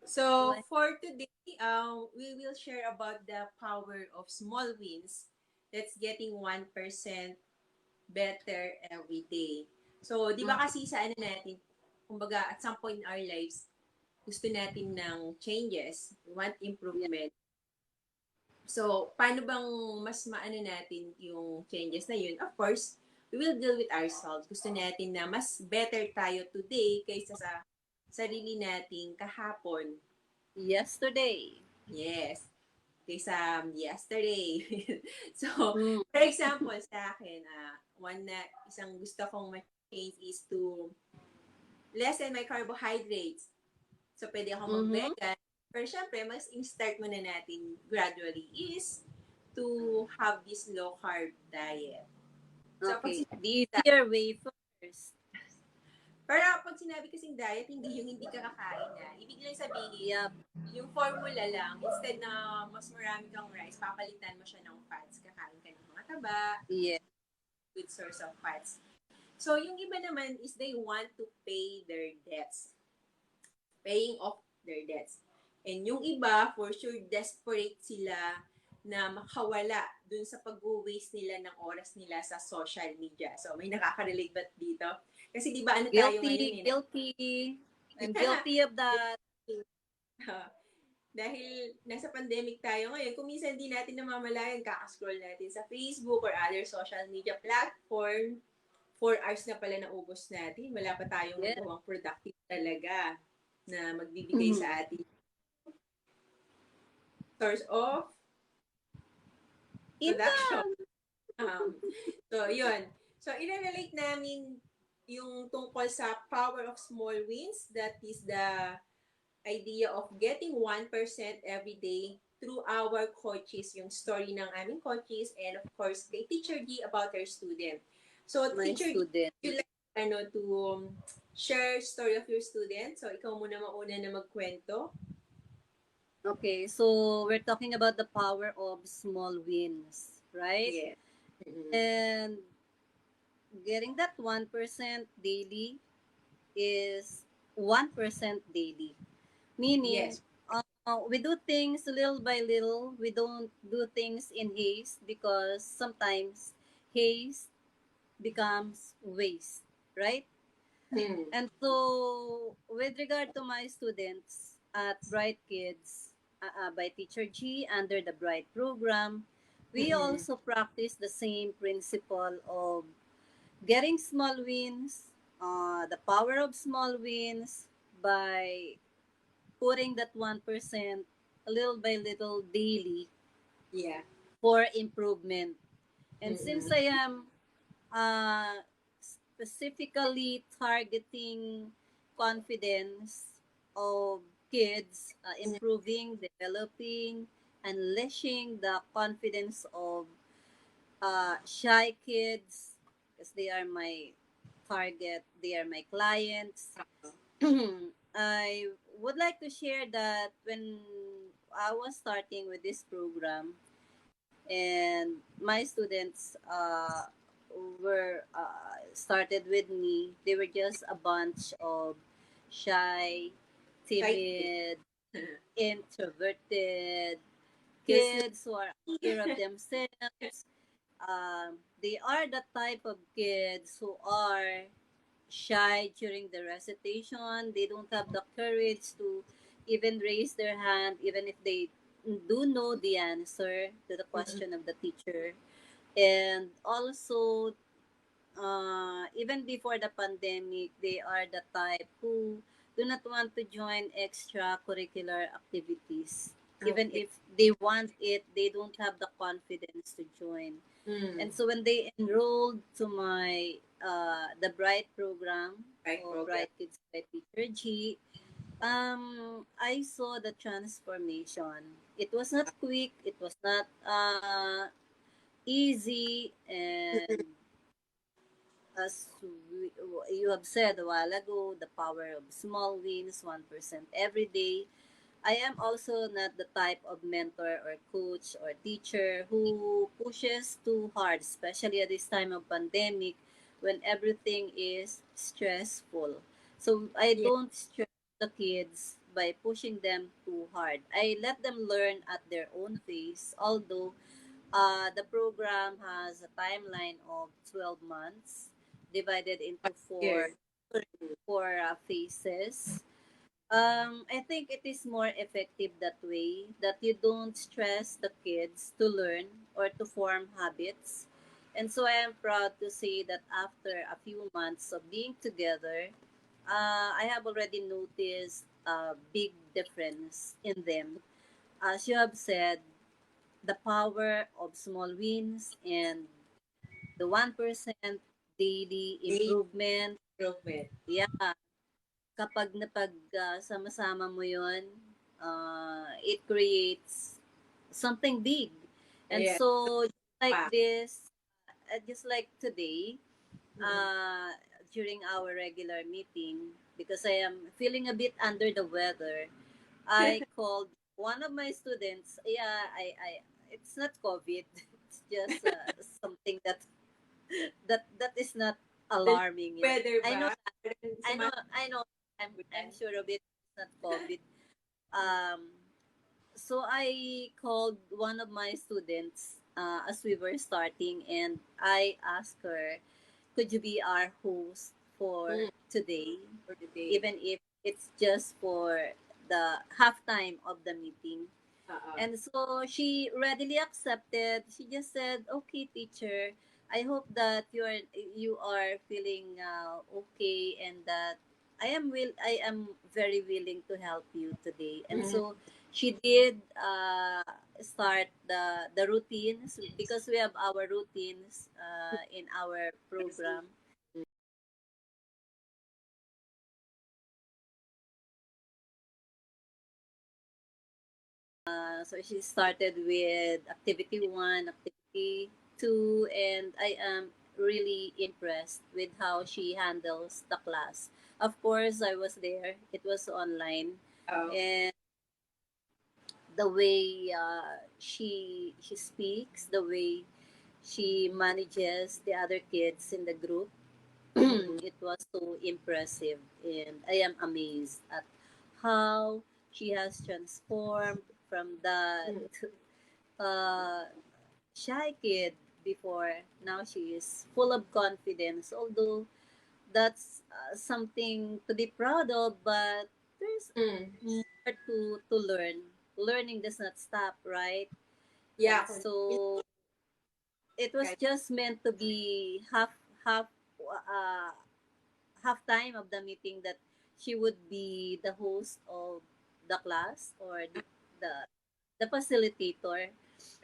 So Like, for today, we will share about the power of small wins that's getting 1% better every day. So, di ba mm, kasi sa ano natin, kumbaga at some point in our lives, gusto natin ng changes, we want yeah, improvement. So, paano bang mas maano natin yung changes na yun? Of course, we will deal with ourselves. Gusto natin na mas better tayo today kaysa sa sarili nating kahapon. yesterday. Yes. Kaysa yesterday. So, Mm, for example, sa akin, isang gusto kong ma-change is to lessen my carbohydrates. So, pwede ako mm-hmm. mag-vegan. Pero syempre, mas in-start muna natin gradually is to have this low carb diet. So, pag Okay, sinabi the easier way first. pero pag sinabi kasing diet, hindi yung hindi ka kakain na. Ibig lang sabihin, Yep, yung formula lang, instead na mas marami kang rice, papalitan mo siya ng fats. Kakain ka ng mga taba, yeah. good source of fats. So, yung iba naman is they want to pay their debts. Paying off their debts. And yung iba, for sure, desperate sila na makawala dun sa pag-waste nila ng oras nila sa social media. So, may nakaka-relate ba dito? Kasi di ba ano tayo ngayon Guilty, eh, guilty. I'm guilty of that. dahil nasa pandemic tayo ngayon, kung minsan di natin namamalayan, kakascroll natin sa Facebook or other social media platform, 4 hours na pala naubos natin. Wala pa tayong Yeah. nagawang productive talaga na magbibigay Mm-hmm. sa ating source of production. Income. So, yun. So, i-relate namin yung tungkol sa power of small wins. That is the idea of getting 1% every day through our coaches, yung story ng aming coaches, and of course, kay Teacher G about her student. So, My Teacher G, student. you like to share story of your student? So, ikaw muna mauna na magkwento. Okay, so we're talking about the power of small wins, right? Yeah. Mm-hmm. And getting that 1% daily is 1% daily. Meaning, Yes. we do things little by little. We don't do things in haste because sometimes haste becomes waste, right? Hmm. And so, with regard to my students at Bright Kids by Teacher G under the Bright program, we Mm-mm. also practice the same principle of getting small wins, the power of small wins by putting that 1% little by little daily Yeah. for improvement. And since Mm-mm. I am specifically targeting confidence of kids, improving, developing, unleashing the confidence of shy kids because they are my target, they are my clients. I would like to share that when I was starting with this program and my students were started with me, they were just a bunch of shy, Shy kid. timid, introverted Feels like, kids who are unsure of themselves. They are the type of kids who are shy during the recitation. They don't have the courage to even raise their hand, even if they do know the answer to the question of the teacher. And also, even before the pandemic, they are the type who do not want to join extracurricular activities. Even okay. if they want it, they don't have the confidence to join. Mm. And so when they enrolled to my the Bright program Right or program. Bright Kids by Teacher G, I saw the transformation. It was not quick. It was not easy, and as you have said a while ago, the power of small wins, 1% every day. I am also not the type of mentor or coach or teacher who pushes too hard, especially at this time of pandemic when everything is stressful. So I Yeah. don't stress the kids by pushing them too hard. I let them learn at their own pace, although the program has a timeline of 12 months divided into Years. four phases. I think it is more effective that way, that you don't stress the kids to learn or to form habits. And so I am proud to say that after a few months of being together, I have already noticed a big difference in them. As you have said, the power of small wins and the 1% daily Daily improvement. improvement. Yeah, kapag sama-sama mo yun, it creates something big. And Yeah. so, like Pa. this, just like today, Mm-mm. during our regular meeting, because I am feeling a bit under the weather, I called one of my students. Yeah, it's not COVID. It's just something that is not The alarming. Yeah, weather I know ba? that. Sa mga I know. I'm yan. sure of it. It's not COVID. Um, so I called one of my students as we were starting, and I asked her, "Could you be our host for Mm, today, for the day. even if it's just for the halftime of the meeting?" Uh-uh. And so she readily accepted. She just said, "Okay, teacher. I hope that you are feeling okay, and that I am very willing to help you today." And Mm-hmm. so she did start the routines, because we have our routines in our program. So she started with activity one, activity two, and I am really impressed with how she handles the class. Of course, I was there. It was online, Oh. and the way she speaks, the way she manages the other kids in the group, Mm-mm. it was so impressive, and I am amazed at how she has transformed from that Mm-mm. uh, shy kid before. Now she is full of confidence, although that's something to be proud of, but there's Mm. more to learn. Learning does not stop, right? Yeah, And so it was guys. just meant to be half uh, half time of the meeting, that she would be the host of the class, or the, the facilitator.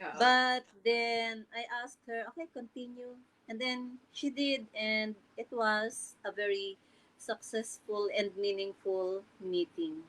Uh-oh. But then I asked her, "Okay, continue." And then she did, and it was a very successful and meaningful meeting.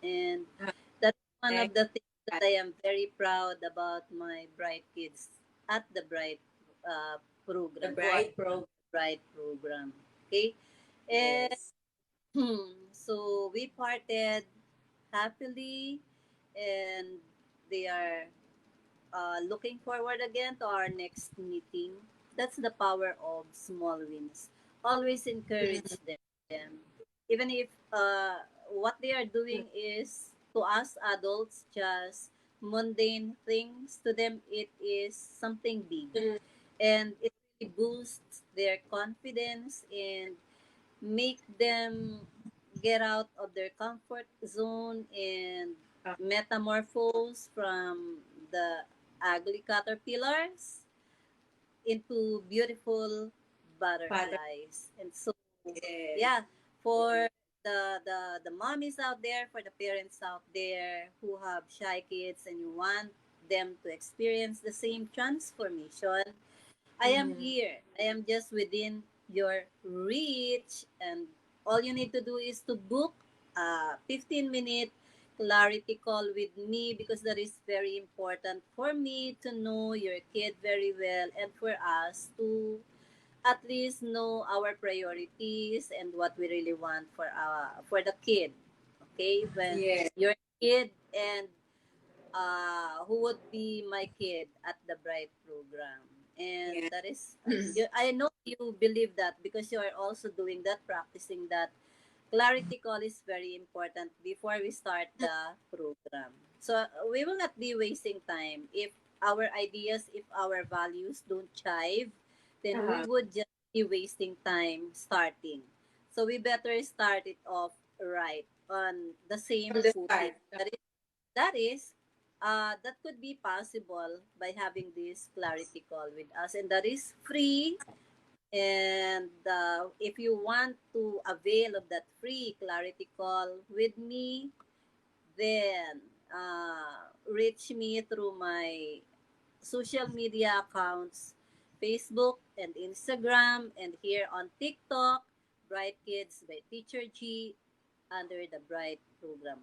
And Uh, that's one thank of the things that God. I am very proud about my Bright Kids at the Bright The program, who are bright program. Bright program. Okay? And Yes. so we parted happily, and they are looking forward again to our next meeting. That's the power of small wins. Always encourage them. Even if what they are doing is, to us adults, just mundane things, to them it is something big. Mm. And it really boosts their confidence and make them get out of their comfort zone and Uh, metamorphose from the ugly caterpillars into beautiful Father. butterflies. And so, Yes. yeah, for the mommies out there, for the parents out there who have shy kids and you want them to experience the same transformation, I am Mm-hmm. here. I am just within your reach, and all you need to do is to book a 15-minute clarity call with me, because that is very important for me to know your kid very well, and for us to at least know our priorities and what we really want for the kid. Okay, when Yes. your kid, and who would be my kid at the Bright program. And Yeah. that is, I know you believe that, because you are also doing that, practicing that clarity call is very important before we start the program. So we will not be wasting time if our ideas, if our values don't chive, then we Uh-huh. would just be wasting time starting. So we better start it off right on the same From the footing. start. That that could be possible by having this clarity call with us, and that is free. And if you want to avail of that free clarity call with me, then reach me through my social media accounts, Facebook and Instagram, and here on TikTok, Bright Kids by Teacher G, under the Bright program.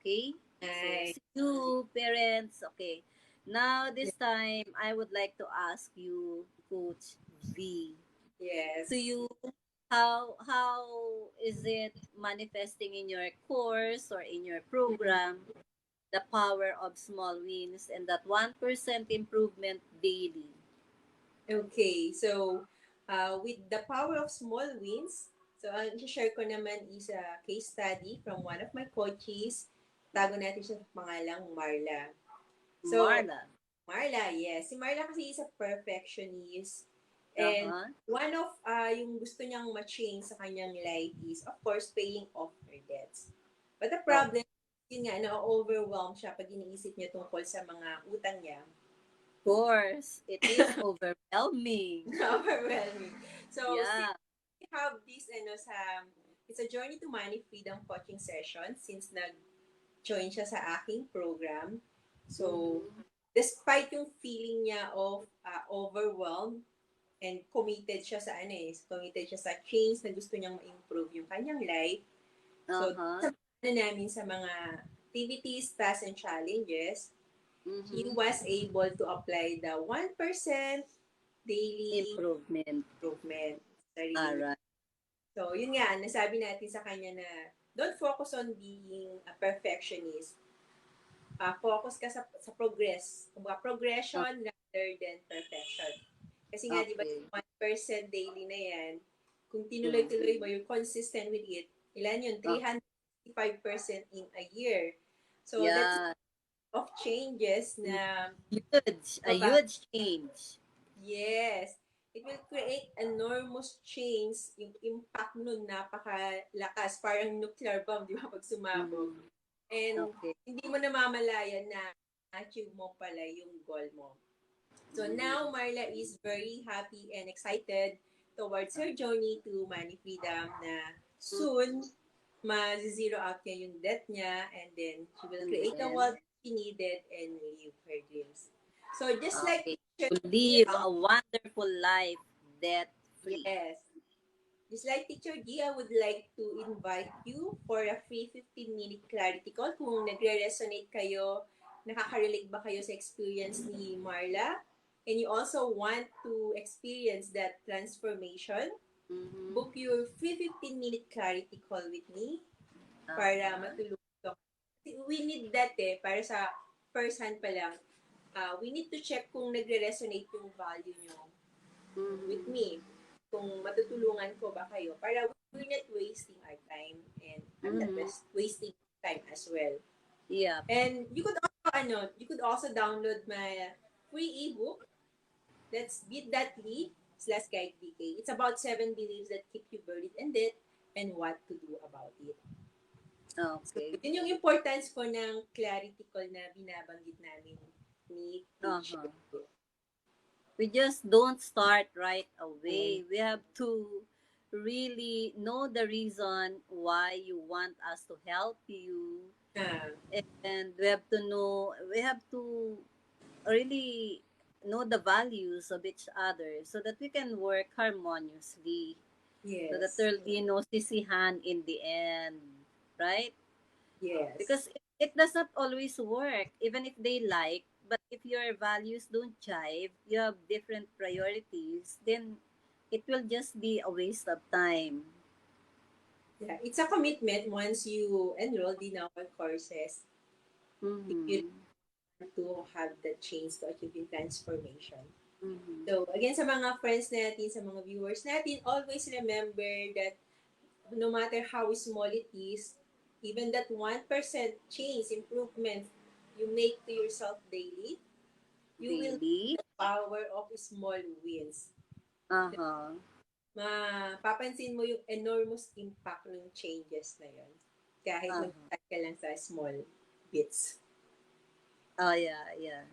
Okay? So, Nice. see you, parents. Okay. Now, this time, I would like to ask you, Coach V, to Yes. you, how is it manifesting in your course or in your program, the power of small wins and that 1% improvement daily? Okay, so with the power of small wins, so ang share ko naman is a case study from one of my coaches. Tago natin siya sa pangalang Marla. So, Marla. Marla, yes. Si Marla kasi is a perfectionist. And Uh-huh. one of yung gusto niyang ma-change sa kanyang life is, of course, paying off her debts. But the Of problem, yun nga, na-overwhelm siya pag iniisip niya tungkol sa mga utang niya. course, it is overwhelming. Overwhelming. So, Yeah. since we have this, it's a Journey to Money Freedom coaching session since nag-join siya sa aking program. So, Mm-hmm. despite yung feeling niya of overwhelmed and committed siya sa change na gusto niyang ma-improve yung kanyang life. So, Uh-huh. sa namin sa mga activities, tasks, and challenges, he Mm-hmm. was able to apply the 1% daily Improvement. improvement sa sarili All niya. right. So, yun nga, nasabi natin sa kanya na don't focus on being a perfectionist. Focus ka sa progress. Kumbaga, progression rather than perfection. Kasi nga, di ba, Okay. 1% daily na yan, kung Mm. tinuloy-tuloy mo, you're consistent with it, ilan yun? Uh, 365% in a year. So, that's yeah. of changes na Huge. A baba. huge change. Yes. It will create enormous change. Yung impact nun napakalakas. Parang nuclear bomb, di ba, pag sumabog. Mm-hmm. And Okay. hindi mo namamalayan na achieve mo pala yung goal mo. So now Marla is very happy and excited towards her journey to money freedom na soon ma-zero out niya yung debt niya and then she will And create the then, wealth she needed and live her dreams. So just like okay. teacher To G, live a wonderful life debt free. yes, just like Teacher G, I would like to invite you for a free 15-minute clarity call. Kung nagre-resonate kayo, nakaka-relate ba kayo sa experience ni Marla, and you also want to experience that transformation, Mm-hmm. book your free 15-minute clarity call with me para Uh-huh. matulungan ko. We need that para sa first hand pa lang. We need to check kung nagre-resonate yung value nyo with Mm-hmm. me. Kung matutulungan ko ba kayo para we're not wasting our time and I'm not Mm-hmm. wasting time as well. Yeah. And you could also download my free ebook. That's bit.ly/guide DK. It's about 7 beliefs that keep you buried in debt and what to do about it. So, Okay. yun yung importance po ng clarity call na binabanggit namin ni Teacher. Uh-huh. We just don't start right Um, away. We have to really know the reason why you want us to help you, ah, and we have to really know the values of each other so that we can work harmoniously, so that yes. there'll be no sisihan in the end, right? Yes. Because it does not always work, even if they like. But if your values don't jive, you have different priorities, then it will just be a waste of time. Yeah, it's a commitment once you enrolled in our courses. If you Mm-hmm. want to have the change to achieve yung transformation. Mm-hmm. So, again, sa mga friends natin, sa mga viewers natin, always remember that no matter how small it is, even that 1% change, improvement you make to yourself daily, you will Daily. see the power of small wins. Uh-huh. Mapapansin mo yung enormous impact ng changes na yon kahit Uh-huh. mag-start ka lang sa small bits. Oh, yeah, yeah.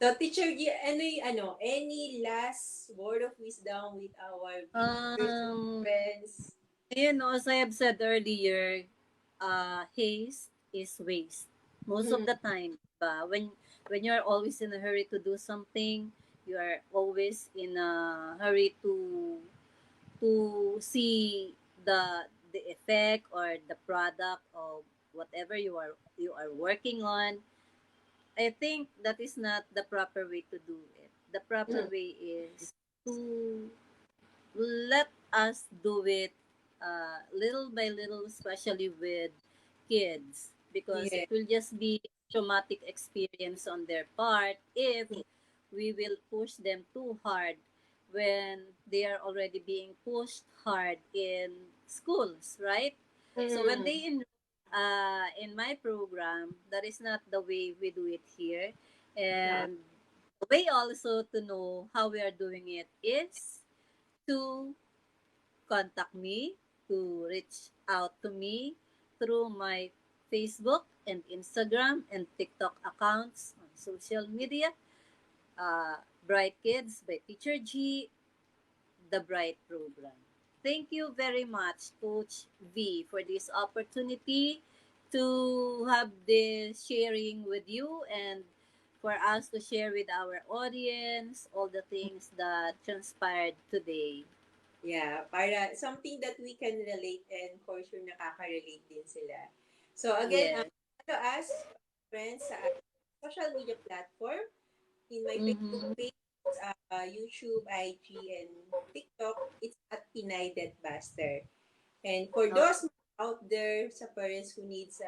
So, Teacher G, any last word of wisdom with our viewers and Um, friends? as I have said earlier, haste is waste. Most of Mm, the time, when you are always in a hurry to do something, you are always in a hurry to see the effect or the product of whatever you are working on. I think that is not the proper way to do it. The proper mm, way is to let us do it little by little, especially with kids, because yeah. it will just be traumatic experience on their part if we will push them too hard when they are already being pushed hard in schools, right? So when Mm, they in my program, that is not the way we do it here. yeah. And the way also to know how we are doing it is to contact me, to reach out to me through my Facebook and Instagram and TikTok accounts on social media. Bright Kids by Teacher G, the Bright Program. Thank you very much, Coach V, for this opportunity to have this sharing with you and for us to share with our audience all the things that transpired today. Yeah, para something that we can relate and for sure nakaka-relate din sila. So again, Yes. follow us, friends, sa social media platform. In my Facebook Mm-hmm. page, YouTube, IG, and TikTok, it's at Pinay Deadbuster. And for Oh, those out there sa parents who needs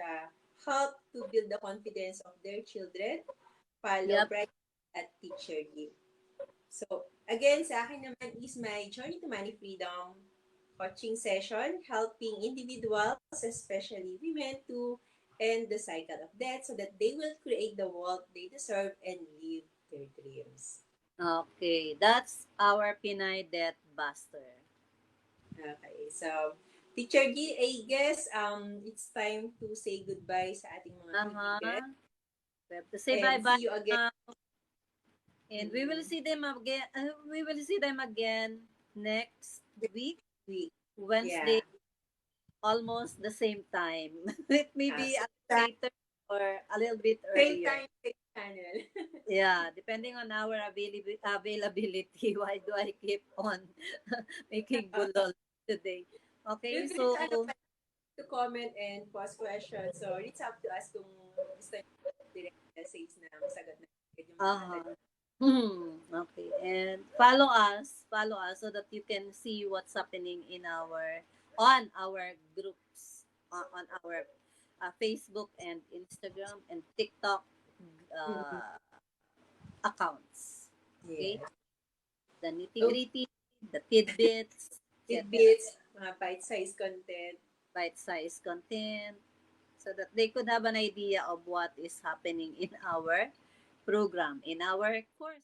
help to build the confidence of their children, follow yep. Bright at Teacher Give. So, again, sa akin naman is my Journey to Money Freedom coaching session, helping individuals, especially women, to end the cycle of debt so that they will create the wealth they deserve and live their dreams. Okay, that's our Pinay Death Buster. Okay, so Teacher G, I guess it's time to say goodbye sa ating mga kaibigan Uh-huh. We have to say and bye-bye see you again. now. And we will Mm, see them again. We will see them again next this week, week. Wednesday, Yeah. almost the same time. It may be So, a later or a little bit same earlier. time, same channel. Yeah, depending on our availability. Why do I keep on making bulol today? You Okay, can so to comment and post questions. So, reach out to us kung gusto nyo direct message na masagot na yung mga uh tanong. okay. And follow us so that you can see what's happening in our groups on our Facebook and Instagram and TikTok Mm-hmm. uh, accounts. Okay, Yeah. the nitty So, gritty, the tidbits, etc. tidbits, mga bite-sized content. Bite-sized content, so that they could have an idea of what is happening in our program, in our course.